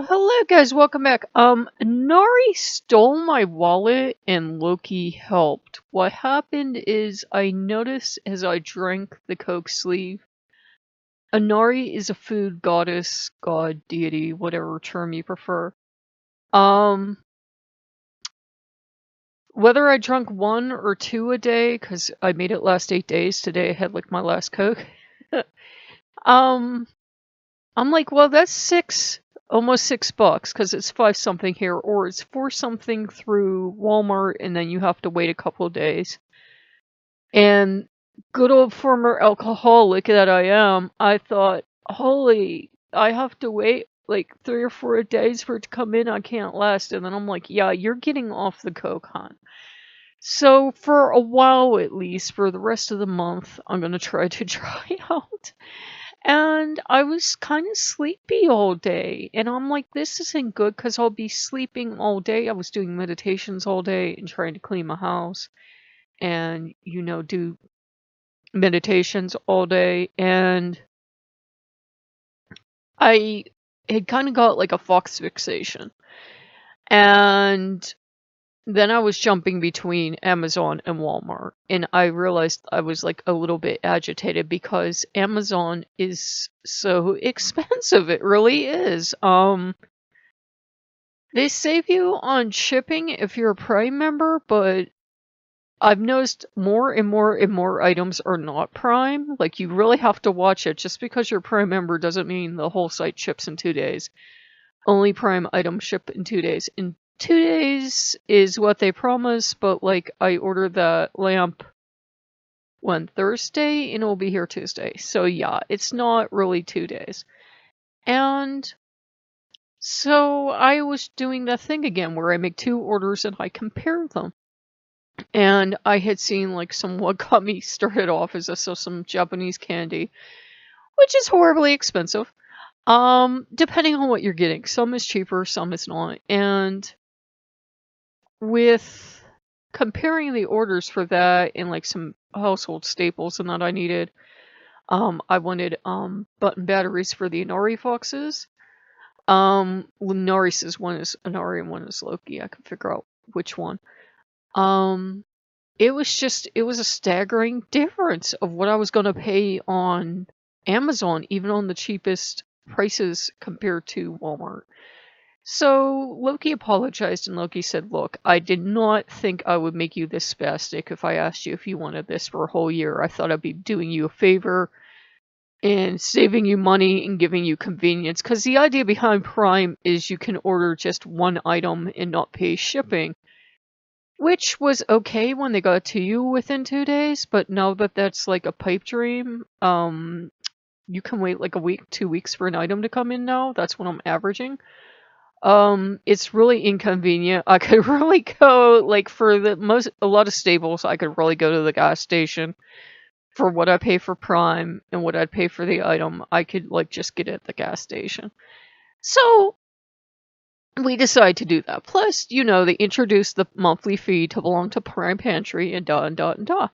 Hello guys, welcome back. Inari stole my wallet and Loki helped. What happened is I noticed as I drank the Coke sleeve, Inari is a food goddess, god, deity, whatever term you prefer. Um, whether I drank one or two a day, because I made it last 8 days, today I had like my last Coke. um, I'm like, well, that's almost $6, because it's five something here, or it's four something through Walmart, and then you have to wait a couple of days. And good old former alcoholic that I am, I thought, holy, I have to wait like 3 or 4 days for it to come in. I can't last. And then I'm like, yeah, you're getting off the Coke, hon. So for a while, at least, for the rest of the month, I'm gonna try to try out. And I was kind of sleepy all day. And I'm like, this isn't good because I'll be sleeping all day. I was doing meditations all day and trying to clean my house and, do meditations all day. And I had kind of got like a fox fixation. And then I was jumping between Amazon and Walmart, and I realized I was like a little bit agitated because Amazon is so expensive. It really is. They save you on shipping if you're a Prime member, but I've noticed more and more and more items are not Prime. Like, you really have to watch it. Just because you're a Prime member doesn't mean the whole site ships in 2 days. Only Prime items ship in 2 days. And 2 days is what they promise, but like I ordered the lamp one Thursday and it'll be here Tuesday. So yeah, it's not really 2 days. And so I was doing that thing again where I make two orders and I compare them. And I had seen like what got me started off is some Japanese candy, which is horribly expensive. Depending on what you're getting. Some is cheaper, some is not. And with comparing the orders for that and like some household staples and that I needed, I wanted button batteries for the Inari foxes. Inari says one is Inari and one is Loki. I can figure out which one. It was a staggering difference of what I was going to pay on Amazon, even on the cheapest prices compared to Walmart. So Loki apologized and Loki said, look, I did not think I would make you this spastic if I asked you if you wanted this for a whole year. I thought I'd be doing you a favor and saving you money and giving you convenience. Because the idea behind Prime is you can order just one item and not pay shipping. Which was okay when they got to you within 2 days, but now that that's like a pipe dream, you can wait like a week, 2 weeks for an item to come in now. That's what I'm averaging. It's really inconvenient. I could really go, like, for a lot of staples, I could really go to the gas station for what I pay for Prime and what I'd pay for the item. I could, like, just get it at the gas station. So, we decided to do that. Plus, they introduced the monthly fee to belong to Prime Pantry and da and da and da.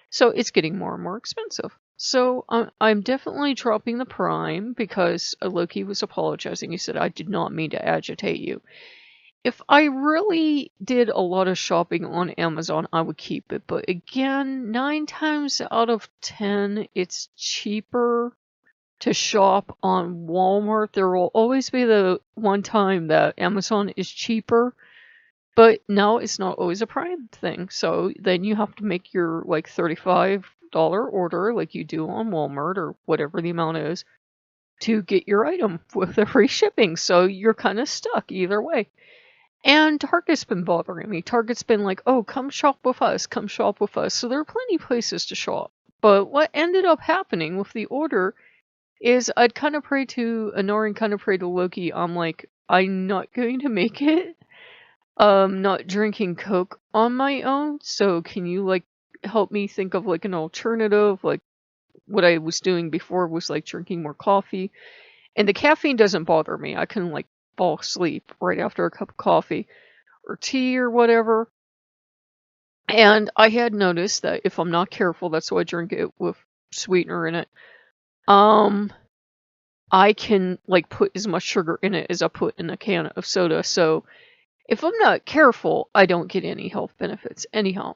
So, it's getting more and more expensive. So I'm definitely dropping the Prime because Loki was apologizing. He said, I did not mean to agitate you. If I really did a lot of shopping on Amazon, I would keep it. But again, 9 times out of 10, it's cheaper to shop on Walmart. There will always be the one time that Amazon is cheaper. But now it's not always a Prime thing. So then you have to make your like $35 order like you do on Walmart or whatever the amount is to get your item with the free shipping. So you're kind of stuck either way. And Target's been bothering me. Target's been like, oh, come shop with us, come shop with us. So there are plenty of places to shop. But what ended up happening with the order is I'd kind of pray to Inari and kind of pray to Loki. I'm like, I'm not going to make it. Not drinking Coke on my own. So can you like help me think of like an alternative? Like what I was doing before was like drinking more coffee. And the caffeine doesn't bother me. I can like fall asleep right after a cup of coffee or tea or whatever. And I had noticed that if I'm not careful, that's why I drink it with sweetener in it. Um, I can like put as much sugar in it as I put in a can of soda. So if I'm not careful, I don't get any health benefits. Anyhow,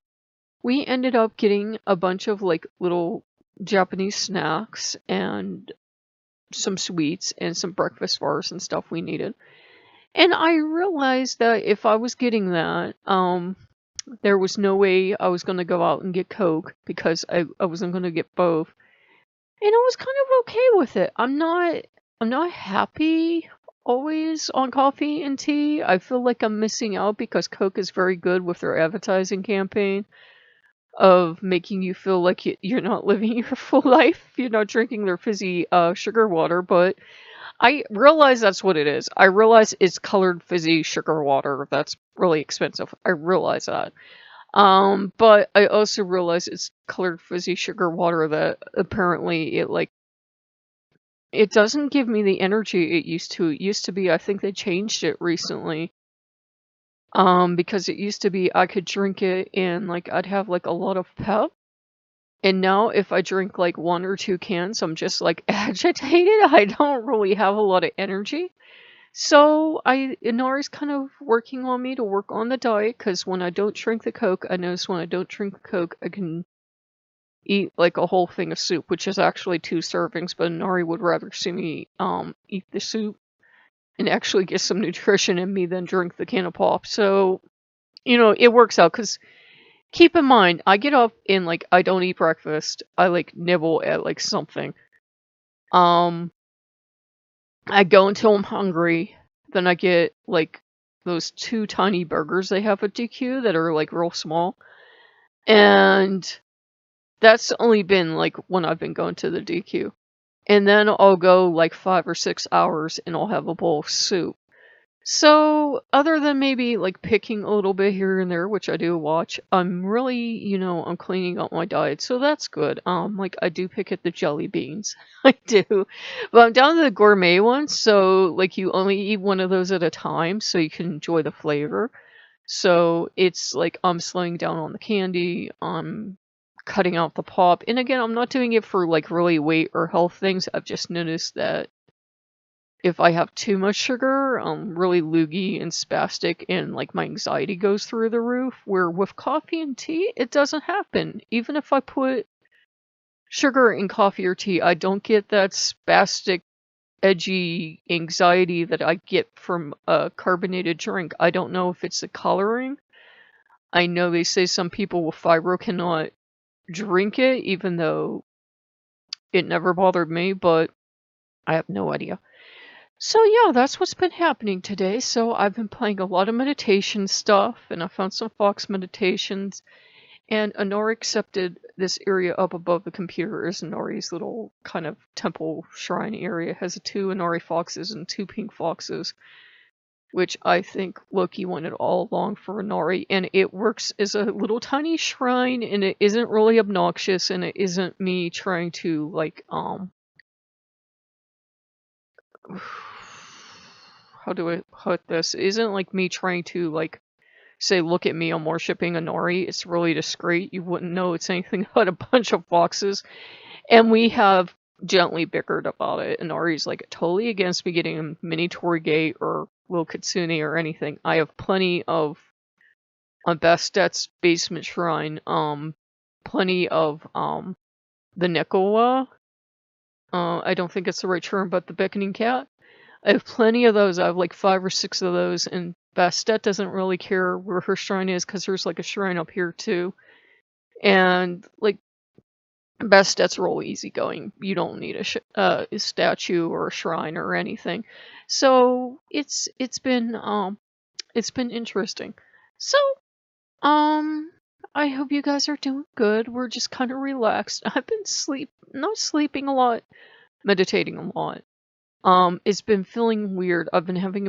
we ended up getting a bunch of like little Japanese snacks and some sweets and some breakfast bars and stuff we needed. And I realized that if I was getting that, there was no way I was going to go out and get Coke because I wasn't going to get both. And I was kind of okay with it. I'm not happy always on coffee and tea. I feel like I'm missing out because Coke is very good with their advertising campaign of making you feel like you're not living your full life if you're not drinking their fizzy sugar water. But I realize that's what it is. I realize it's colored fizzy sugar water that's really expensive. I realize that. But I also realize it's colored fizzy sugar water that apparently it doesn't give me the energy it used to. It used to be, I think they changed it recently. Because it used to be I could drink it and like I'd have like a lot of pep. And now if I drink like 1 or 2 cans, I'm just like agitated. I don't really have a lot of energy. So Inari's kind of working on me to work on the diet because when I don't drink the Coke, I notice when I don't drink the Coke, I can eat like a whole thing of soup, which is actually 2 servings, but Inari would rather see me eat the soup and actually get some nutrition in me than drink the can of pop. So, it works out because keep in mind, I get up and like I don't eat breakfast. I like nibble at like something. Um I go until I'm hungry. Then I get like those 2 tiny burgers they have at DQ that are like real small. And that's only been like when I've been going to the DQ. And then I'll go like 5 or 6 hours and I'll have a bowl of soup. So, other than maybe like picking a little bit here and there, which I do watch, I'm really, I'm cleaning up my diet, so that's good. Like I do pick at the jelly beans, I do, but I'm down to the gourmet ones, so like you only eat one of those at a time, so you can enjoy the flavor. So it's like I'm slowing down on the candy, I'm cutting out the pop, and again, I'm not doing it for like really weight or health things. I've just noticed that if I have too much sugar, I'm really loogy and spastic and like my anxiety goes through the roof, where with coffee and tea, it doesn't happen. Even if I put sugar in coffee or tea, I don't get that spastic, edgy anxiety that I get from a carbonated drink. I don't know if it's the coloring. I know they say some people with fibro cannot drink it, even though it never bothered me, but I have no idea. So yeah, that's what's been happening today. So I've been playing a lot of meditation stuff, and I found some fox meditations. And Inari accepted this area up above the computer as Inari's little kind of temple shrine area. It has 2 Inari foxes and 2 pink foxes, which I think Loki wanted all along for Inari. And it works as a little tiny shrine, and it isn't really obnoxious, and it isn't me trying to like how do I put this? It isn't like me trying to like say, look at me, I'm worshipping Inari. It's really discreet. You wouldn't know it's anything but a bunch of foxes. And we have gently bickered about it. Inari's like totally against me getting a mini Torigate or little Kitsune or anything. I have plenty of on Bastet's basement shrine, plenty of the Nikola. I don't think it's the right term, but the beckoning cat. I have plenty of those. I have like 5 or 6 of those, and Bastet doesn't really care where her shrine is because there's like a shrine up here too. And like Bastet's real easygoing. You don't need a statue or a shrine or anything. So it's been interesting. So I hope you guys are doing good. We're just kind of relaxed. I've been not sleeping a lot, meditating a lot. It's been feeling weird. I've been having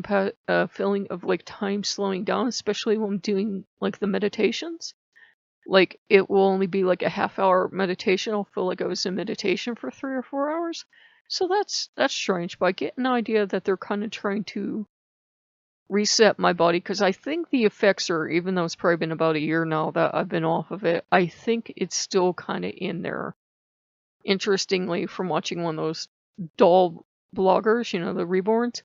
a feeling of like time slowing down, especially when I'm doing like the meditations. Like it will only be like a half-hour meditation. I'll feel like I was in meditation for 3 or 4 hours. So that's strange, but I get an idea that they're kind of trying to reset my body because I think the effects are, even though it's probably been about a year now that I've been off of it, I think it's still kind of in there. Interestingly, from watching one of those dull bloggers, you know, the reborns.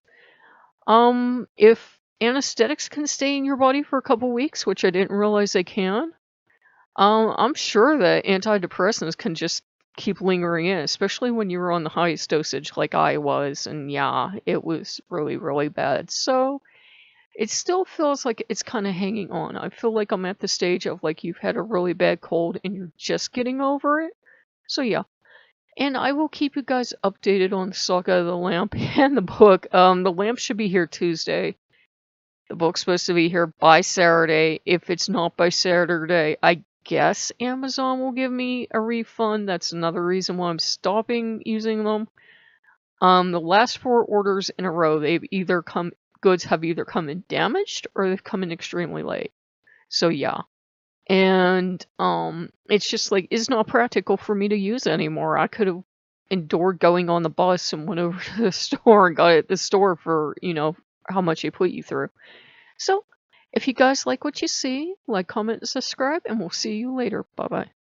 If anesthetics can stay in your body for a couple weeks, which I didn't realize they can, I'm sure that antidepressants can just keep lingering in, especially when you were on the highest dosage like I was, and yeah, it was really, really bad. So it still feels like it's kind of hanging on. I feel like I'm at the stage of like you've had a really bad cold and you're just getting over it. So yeah. And I will keep you guys updated on the Saga of the Lamp and the book. The lamp should be here Tuesday. The book's supposed to be here by Saturday. If it's not by Saturday, I guess Amazon will give me a refund. That's another reason why I'm stopping using them. The last 4 orders in a row, goods have either come in damaged or they've come in extremely late. So yeah. And it's just like it's not practical for me to use anymore. I could have endured going on the bus and went over to the store and got it at the store for, you know, how much they put you through. So if you guys like what you see, like, comment, and subscribe, and we'll see you later. Bye bye.